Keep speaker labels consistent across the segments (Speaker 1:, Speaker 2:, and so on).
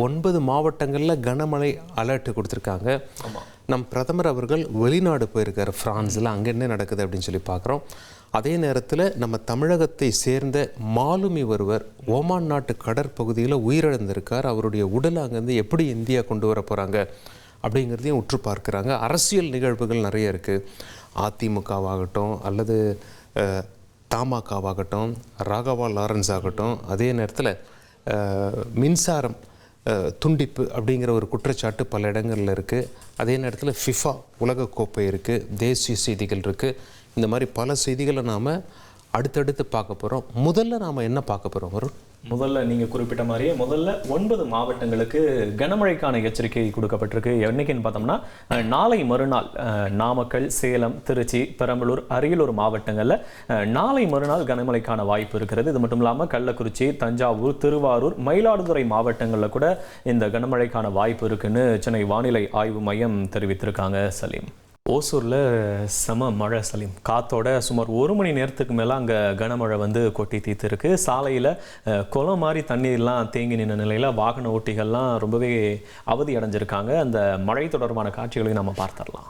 Speaker 1: 9 மாவட்டங்களில் கனமழை அலர்ட் கொடுத்துருக்காங்க. நம் பிரதமர் அவர்கள் வெளிநாடு போயிருக்கார், ஃப்ரான்ஸில். அங்கே என்ன நடக்குது அப்படின்னு சொல்லி பார்க்குறோம். அதே நேரத்தில் நம்ம தமிழகத்தை சேர்ந்த மாலுமி ஒருவர் ஓமான் நாட்டு கடற்பகுதியில் உயிரிழந்திருக்கார். அவருடைய உடலை அங்கேருந்து எப்படி இந்தியா கொண்டு வர போகிறாங்க அப்படிங்கிறதையும் உற்று பார்க்குறாங்க. அரசியல் நிகழ்வுகள் நிறைய இருக்குது. அதிமுகவாகட்டும் அல்லது தமாகவாகட்டும், ராகவா லாரன்ஸ் ஆகட்டும், அதே நேரத்தில் மின்சாரம் துண்டிப்பு அப்படிங்கிற ஒரு குற்றச்சாட்டு பல இடங்களில் இருக்குது. அதே நேரத்தில் ஃபிஃபா உலகக்கோப்பை இருக்குது, தேசிய செய்திகள் இருக்குது. இந்த மாதிரி பல செய்திகளை நாம் அடுத்தடுத்து பார்க்க போகிறோம். முதல்ல நாம் என்ன பார்க்க போகிறோம் வரும்?
Speaker 2: முதல்ல நீங்கள் குறிப்பிட்ட மாதிரியே முதல்ல 9 மாவட்டங்களுக்கு கனமழைக்கான எச்சரிக்கை கொடுக்கப்பட்டிருக்கு. என்னைக்குன்னு பார்த்தோம்னா நாளை மறுநாள் நாமக்கல், சேலம், திருச்சி, பெரம்பலூர், அரியலூர் மாவட்டங்களில் நாளை மறுநாள் கனமழைக்கான வாய்ப்பு இருக்கிறது. இது மட்டும் இல்லாமல் கள்ளக்குறிச்சி, தஞ்சாவூர், திருவாரூர், மயிலாடுதுறை மாவட்டங்களில் கூட இந்த கனமழைக்கான வாய்ப்பு இருக்குன்னு சென்னை வானிலை ஆய்வு மையம் தெரிவித்திருக்காங்க. சலீம், ஓசூரில் செம மழை சலீம். காத்தோட சுமார் 1 மணி நேரத்துக்கு மேலே அங்கே கனமழை கொட்டி தீர்த்துருக்கு. சாலையில் குளம் மாதிரி தண்ணீர்லாம் தேங்கி நின்ற நிலையில் வாகன ஓட்டிகள்லாம் ரொம்பவே அவதி அடைஞ்சிருக்காங்க. அந்த மழை தொடர்பான காட்சிகளையும் நம்ம பார்த்துடலாம்.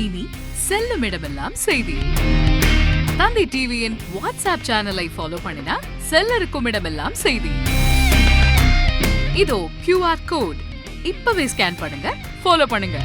Speaker 3: இனி செல்லும் இடமெல்லாம் செய்தி. தந்தை டிவியின் வாட்ஸ்அப் சேனலை ஃபாலோ பண்ணினா செல்ல இருக்கும் இடமெல்லாம் செய்தி. இதோ QR கோட் இப்பவே ஸ்கேன் பண்ணுங்க, ஃபாலோ பண்ணுங்க.